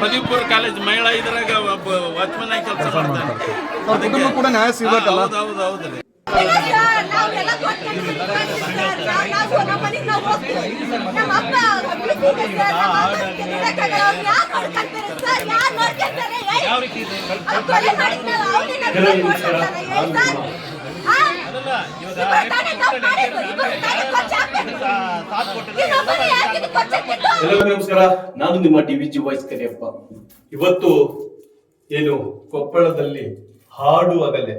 ಪದವಿಪೂರ್ವ ಕಾಲೇಜ್ ಮಹಿಳಾ ಇದ್ರಾಗ ವಾಚ್ಮನ್ ಆಗಿ ಕೆಲಸ ಮಾಡ್ತಾರೆ ಕೂಡ ನ್ಯಾಯ ಸಿಗಬೇಕಲ್ಲ. ಹೌದ್ರಿ. ಎಲ್ಲರಿಗೂ ನಮಸ್ಕಾರ. ನಾನು ನಿಮ್ಮ ಡಿವಿಜಿ ವಾಯ್ಸ್ ಕರಿಯಪ್ಪ. ಇವತ್ತು ಏನು ಕೊಪ್ಪಳದಲ್ಲಿ ಹಾಡು ಅಗಲೆ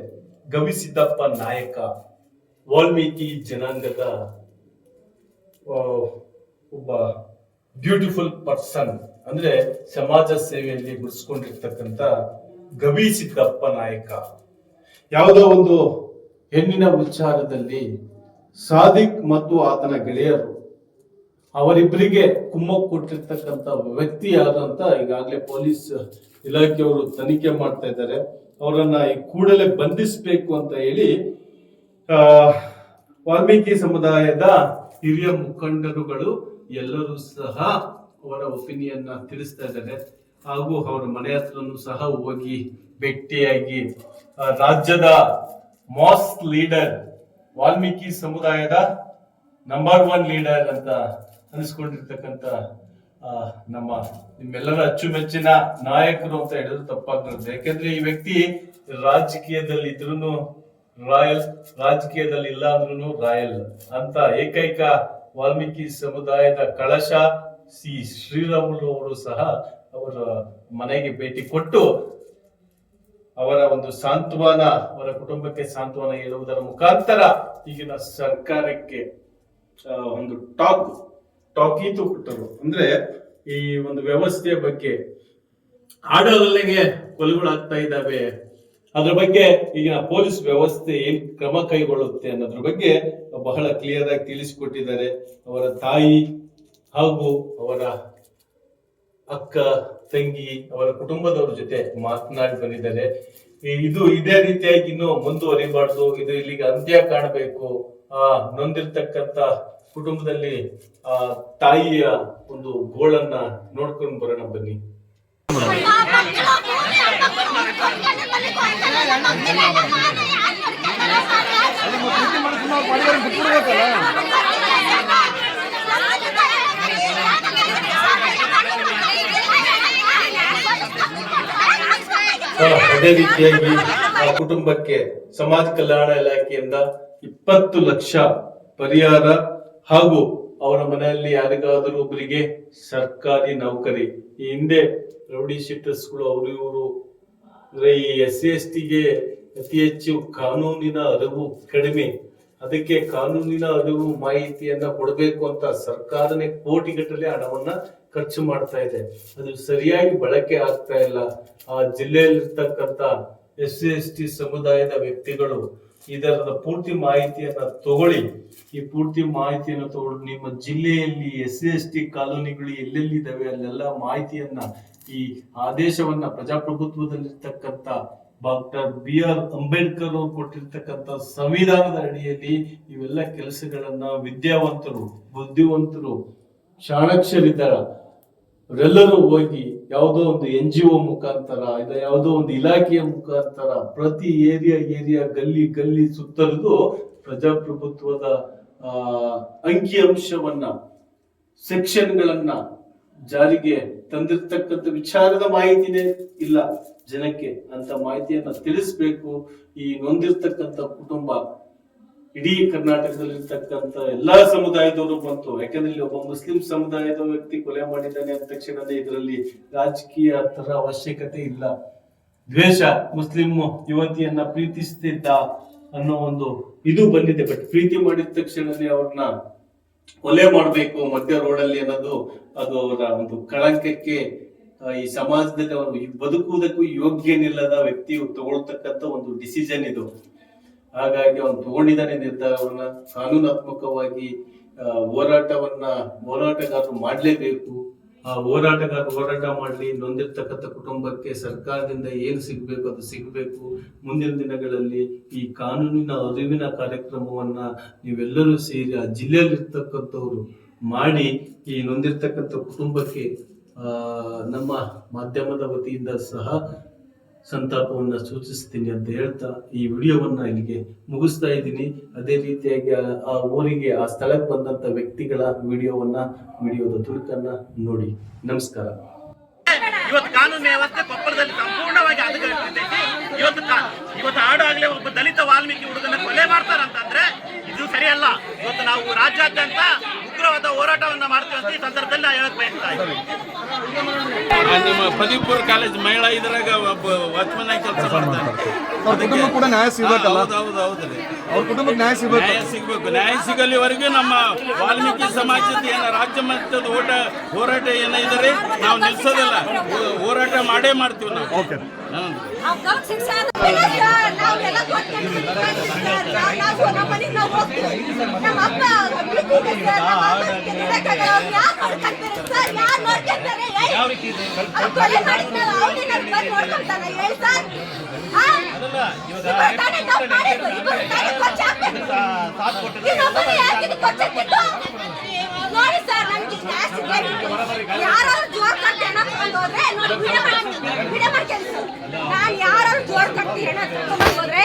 ಗವಿಸಿದ್ದಪ್ಪ ನಾಯಕ ವಾಲ್ಮೀಕಿ ಜನಾಂಗದ ಒಬ್ಬ ಬ್ಯೂಟಿಫುಲ್ ಪರ್ಸನ್, ಅಂದ್ರೆ ಸಮಾಜ ಸೇವೆಯಲ್ಲಿ ಗುರುಸ್ಕೊಂಡಿರ್ತಕ್ಕಂಥ ಗವಿಸಿದ್ದಪ್ಪ ನಾಯಕ ಯಾವುದೋ ಒಂದು ಹೆಣ್ಣಿನ ವಿಚಾರದಲ್ಲಿ ಸಾದಿಕ್ ಮತ್ತು ಆತನ ಗೆಳೆಯರು ಅವರಿಬ್ಬರಿಗೆ ಕುಮ್ಮಕ್ಕು ಕೊಟ್ಟಿರ್ತಕ್ಕಂಥ ವ್ಯಕ್ತಿ ಯಾರು ಅಂತ ಈಗಾಗಲೇ ಪೊಲೀಸ್ ಇಲಾಖೆಯವರು ತನಿಖೆ ಮಾಡ್ತಾ ಇದ್ದಾರೆ. ಅವರನ್ನ ಈ ಕೂಡಲೇ ಬಂಧಿಸಬೇಕು ಅಂತ ಹೇಳಿ ವಾಲ್ಮೀಕಿ ಸಮುದಾಯದ ಹಿರಿಯ ಮುಖಂಡರುಗಳು ಎಲ್ಲರೂ ಸಹ ಅವರ ಒಪಿನಿಯನ್ ತಿಳಿಸ್ತಾ ಇದ್ದಾರೆ. ಹಾಗೂ ಅವರ ಮನೆ ಹತ್ರನೂ ಸಹ ಹೋಗಿ ಭೇಟಿಯಾಗಿ ರಾಜ್ಯದ ಮಾಸ್ ಲೀಡರ್, ವಾಲ್ಮೀಕಿ ಸಮುದಾಯದ ನಂಬರ್ 1 ಲೀಡರ್ ಅಂತ ಅನಿಸ್ಕೊಂಡಿರ್ತಕ್ಕಂಥ ನಿಮ್ಮೆಲ್ಲರ ಅಚ್ಚುಮೆಚ್ಚಿನ ನಾಯಕರು ಅಂತ ಹೇಳಿದ್ರು ತಪ್ಪಾಗ್ತದೆ. ಯಾಕೆಂದ್ರೆ ಈ ವ್ಯಕ್ತಿ ರಾಜಕೀಯದಲ್ಲಿ ಇದ್ರೂ ರಾಯಲ್, ರಾಜಕೀಯದಲ್ಲಿ ಇಲ್ಲ ಅಂದ್ರೂ ರಾಯಲ್ ಅಂತ ಏಕೈಕ ವಾಲ್ಮೀಕಿ ಸಮುದಾಯದ ಕಳಶ ಶ್ರೀರಾಮುಲು ಅವರು ಸಹ ಅವರ ಮನೆಗೆ ಭೇಟಿ ಕೊಟ್ಟು ಅವರ ಒಂದು ಸಾಂತ್ವನ, ಅವರ ಕುಟುಂಬಕ್ಕೆ ಸಾಂತ್ವನ ಹೇಳುವುದರ ಮುಖಾಂತರ ಈಗಿನ ಸರ್ಕಾರಕ್ಕೆ ಒಂದು ಟಾಕೀತು ಕೊಟ್ಟರು. ಅಂದ್ರೆ ಈ ಒಂದು ವ್ಯವಸ್ಥೆಯ ಬಗ್ಗೆ, ಆಡಳಿಗೆ ಕೊಲೆಗಳಾಗ್ತಾ ಇದ್ದಾವೆ, ಅದ್ರ ಬಗ್ಗೆ ಈಗಿನ ಪೊಲೀಸ್ ವ್ಯವಸ್ಥೆ ಏನ್ ಕ್ರಮ ಕೈಗೊಳ್ಳುತ್ತೆ ಅನ್ನೋದ್ರ ಬಗ್ಗೆ ಬಹಳ ಕ್ಲಿಯರ್ ಆಗಿ ತಿಳಿಸಿಕೊಟ್ಟಿದ್ದಾರೆ. ಅವರ ತಾಯಿ ಹಾಗೂ ಅವರ ಅಕ್ಕ, ತಂಗಿ, ಅವರ ಕುಟುಂಬದವ್ರ ಜೊತೆ ಮಾತನಾಡಿ ಬಂದಿದ್ದಾರೆ. ಇದು ಇದೇ ರೀತಿಯಾಗಿ ಇನ್ನು ಮುಂದುವರಿಬಾರ್ದು, ಇದು ಇಲ್ಲಿಗೆ ಅಂತ್ಯ ಕಾಣಬೇಕು. ನೊಂದಿರ್ತಕ್ಕಂಥ ಕುಟುಂಬದಲ್ಲಿ ತಾಯಿಯ ಒಂದು ಗೋಳನ್ನ ನೋಡ್ಕೊಂಡು ಬರೋಣ ಬನ್ನಿ. ಅದೇ ರೀತಿಯಾಗಿ ಆ ಕುಟುಂಬಕ್ಕೆ ಸಮಾಜ ಕಲ್ಯಾಣ ಇಲಾಖೆಯಿಂದ 20 ಲಕ್ಷ ಪರಿಹಾರ ಹಾಗೂ ಅವರ ಮನೆಯಲ್ಲಿ ಯಾರಿಗಾದರೂ ಒಬ್ಬರಿಗೆ ಸರ್ಕಾರಿ ನೌಕರಿ, ಈ ಹಿಂದೆ ರೌಡಿ ಶೀಟರ್ಸ್ಗಳು ಅವರು ಇವರು ಅಂದ್ರೆ ಈ SC/ST ಗೆ ಅತಿ ಹೆಚ್ಚು ಕಾನೂನಿನ ಅರಿವು ಕಡಿಮೆ, ಅದಕ್ಕೆ ಕಾನೂನಿನ ಅರಿವು ಮಾಹಿತಿಯನ್ನ ಕೊಡಬೇಕು ಅಂತ ಸರ್ಕಾರನೇ ಕೋಟಿಗಟ್ಟಲೆ ಹಣವನ್ನ ಖರ್ಚು ಮಾಡ್ತಾ ಇದೆ. ಅದು ಸರಿಯಾಗಿ ಬಳಕೆ ಆಗ್ತಾ ಇಲ್ಲ. ಆ ಜಿಲ್ಲೆಯಲ್ಲಿರ್ತಕ್ಕಂಥ SC/ST ಸಮುದಾಯದ ವ್ಯಕ್ತಿಗಳು ಇದರ ಪೂರ್ತಿ ಮಾಹಿತಿಯನ್ನ ತಗೊಳ್ಳಿ. ಈ ಪೂರ್ತಿ ಮಾಹಿತಿಯನ್ನು ತಗೊಂಡು ನಿಮ್ಮ ಜಿಲ್ಲೆಯಲ್ಲಿ SC/ST ಕಾಲೋನಿಗಳು ಎಲ್ಲೆಲ್ಲಿದ್ದಾವೆ ಅಲ್ಲೆಲ್ಲ ಮಾಹಿತಿಯನ್ನ, ಈ ಆದೇಶವನ್ನ ಪ್ರಜಾಪ್ರಭುತ್ವದಲ್ಲಿರ್ತಕ್ಕಂಥ ಡಾಕ್ಟರ್ BR ಅಂಬೇಡ್ಕರ್ ಅವರು ಕೊಟ್ಟಿರ್ತಕ್ಕಂಥ ಸಂವಿಧಾನದ ಅಡಿಯಲ್ಲಿ ಇವೆಲ್ಲ ಕೆಲಸಗಳನ್ನ ವಿದ್ಯಾವಂತರು, ಬುದ್ಧಿವಂತರು, ಚಾಣಕ್ಷರಿದ್ದಾರ ಅವರೆಲ್ಲರೂ ಹೋಗಿ ಯಾವುದೋ ಒಂದು NGO ಮುಖಾಂತರ, ಯಾವುದೋ ಒಂದು ಇಲಾಖೆಯ ಮುಖಾಂತರ ಪ್ರತಿ ಏರಿಯಾ ಗಲ್ಲಿ ಸುತ್ತರಿದು ಪ್ರಜಾಪ್ರಭುತ್ವದ ಅಂಕಿಅಂಶವನ್ನ, ಸೆಕ್ಷನ್ಗಳನ್ನ ಜಾರಿಗೆ ತಂದಿರ್ತಕ್ಕಂಥ ವಿಚಾರದ ಮಾಹಿತಿನೇ ಇಲ್ಲ ಜನಕ್ಕೆ. ಅಂತ ಮಾಹಿತಿಯನ್ನ ತಿಳಿಸ್ಬೇಕು. ಈ ನೊಂದಿರ್ತಕ್ಕಂಥ ಕುಟುಂಬ ಇಡೀ ಕರ್ನಾಟಕದಲ್ಲಿರ್ತಕ್ಕಂಥ ಎಲ್ಲಾ ಸಮುದಾಯದವರು ಬಂತು. ಯಾಕಂದ್ರೆ ಇಲ್ಲಿ ಒಬ್ಬ ಮುಸ್ಲಿಂ ಸಮುದಾಯದ ವ್ಯಕ್ತಿ ಕೊಲೆ ಮಾಡಿದ್ದಾನೆ ಅಂದ ತಕ್ಷಣನೇ ಇದರಲ್ಲಿ ರಾಜಕೀಯ ತರ ಅವಶ್ಯಕತೆ ಇಲ್ಲ. ದ್ವೇಷ, ಮುಸ್ಲಿಂ ಯುವತಿಯನ್ನ ಪ್ರೀತಿಸ್ತಿದ್ದ ಅನ್ನೋ ಒಂದು ಇದು ಬಂದಿದೆ. ಬಟ್ ಪ್ರೀತಿ ಮಾಡಿದ ತಕ್ಷಣನೇ ಅವ್ರನ್ನ ಕೊಲೆ ಮಾಡಬೇಕು ಮಧ್ಯ ರೋಡಲ್ಲಿ ಅನ್ನೋದು ಅದು ಅವರ ಒಂದು ಕಳಂಕಕ್ಕೆ, ಈ ಸಮಾಜದಲ್ಲಿ ಅವರು ಬದುಕುವುದಕ್ಕೂ ಯೋಗ್ಯನಿಲ್ಲದ ವ್ಯಕ್ತಿಯು ತಗೊಳ್ತಕ್ಕಂಥ ಒಂದು ಡಿಸಿಷನ್ ಇದು. ಹಾಗಾಗಿ ಅವನು ತಗೊಂಡಿದ್ದಾನೆ ನಿರ್ಧಾರವನ್ನ. ಕಾನೂನಾತ್ಮಕವಾಗಿ ಹೋರಾಟಗಾರರು ಮಾಡಲೇಬೇಕು. ಆ ಹೋರಾಟಗಾರ ಹೋರಾಟ ಮಾಡಲಿ, ನೊಂದಿರ್ತಕ್ಕಂಥ ಕುಟುಂಬಕ್ಕೆ ಸರ್ಕಾರದಿಂದ ಏನು ಸಿಗಬೇಕು ಅದು ಸಿಗಬೇಕು. ಮುಂದಿನ ದಿನಗಳಲ್ಲಿ ಈ ಕಾನೂನಿನ ಅರಿವಿನ ಕಾರ್ಯಕ್ರಮವನ್ನ ನೀವೆಲ್ಲರೂ ಸೇರಿ ಆ ಜಿಲ್ಲೆಯಲ್ಲಿರ್ತಕ್ಕಂಥವ್ರು ಮಾಡಿ ಈ ನೊಂದಿರ್ತಕ್ಕಂಥ ಕುಟುಂಬಕ್ಕೆ ನಮ್ಮ ಮಾಧ್ಯಮದ ವತಿಯಿಂದ ಸಹ ಸಂತಾಪವನ್ನ ಸೂಚಿಸ್ತೀನಿ ಅಂತ ಹೇಳ್ತಾ ಈ ವಿಡಿಯೋವನ್ನ ಇಲ್ಲಿಗೆ ಮುಗಿಸ್ತಾ ಇದ್ದೀನಿ. ಅದೇ ರೀತಿಯಾಗಿ ಆ ಊರಿಗೆ ಆ ಸ್ಥಳಕ್ಕೆ ಬಂದಂತ ವ್ಯಕ್ತಿಗಳ ವಿಡಿಯೋದ ತುಣುಕನ್ನ ನೋಡಿ. ನಮಸ್ಕಾರ. ಇವತ್ತು ಕಾನೂನು ವ್ಯವಸ್ಥೆ ಕೊಪ್ಪಳದಲ್ಲಿ ಸಂಪೂರ್ಣವಾಗಿ ಹದಗೆಟ್ಟಿದೆ. ಇವತ್ತು ಆಡಾಗ್ಲೇ ಒಬ್ಬ ದಲಿತ ವಾಲ್ಮೀಕಿ ಹುಡುಗನ ಕೊಲೆ ಮಾಡ್ತಾರಂತಂದ್ರೆ ಇದು ಸರಿಯಲ್ಲ. ಇವತ್ತು ನಾವು ರಾಜ್ಯಾದ್ಯಂತ ಉಗ್ರವಾದ ಹೋರಾಟವನ್ನ ಮಾಡ್ತೀವಿ ಅಂತ ಈ ಸಂದರ್ಭದಲ್ಲಿ ನಾವು ಹೇಳಕ್ ಬಯಸ್ತಾ ಇದ್ದೀವಿ. ನಿಮ್ಮ ಪದವಿಪೂರ್ವ ಕಾಲೇಜ್ ಮಹಿಳಾ ಇದ್ರಾಗ ಒಬ್ಬ ವಾಚ್ಮನ್ ಆಗಿ ಕೆಲಸ ಮಾಡ್ತಾರೆ. ಅವ್ರ ಕುಟುಂಬ ಕೂಡ ನ್ಯಾಯ ಸಿಗಬೇಕಲ್ಲ. ಹೌದ್ರಿ, ಅವ್ರ ಕುಟುಂಬಕ್ಕೆ ನ್ಯಾಯ ಸಿಗಬೇಕು. ನ್ಯಾಯ ಸಿಗಬೇಕು. ನ್ಯಾಯ ಸಿಗಲಿವರೆಗೂ ನಮ್ಮ ವಾಲ್ಮೀಕಿ ಸಮಾಜದ ಏನ ರಾಜ್ಯ ಮಟ್ಟದ ಹೋರಾಟ ಏನಿದ್ರೆ ನಾವು ನಿಲ್ಸೋದಿಲ್ಲ, ಹೋರಾಟ ಮಾಡೇ ಮಾಡ್ತೀವಿ ನಾವು. ಓಕೆ. ನೋಡಿ ಸರ್, ನನ್ಗೆ ಯಾರು ಜೋರ್ ಕಟ್ಟಿ ಹೆಣ ತಗೊಂಡು ಹೋದ್ರೆ ನೋಡಿ ವಿಡಿಯೋ ಮಾಡ್ಕೊಂಡು ನಾನು ಯಾರು ಜೋರ್ ಕಟ್ಟಿ ಹೆಣ ತಗೊಂಡು ಹೋದ್ರೆ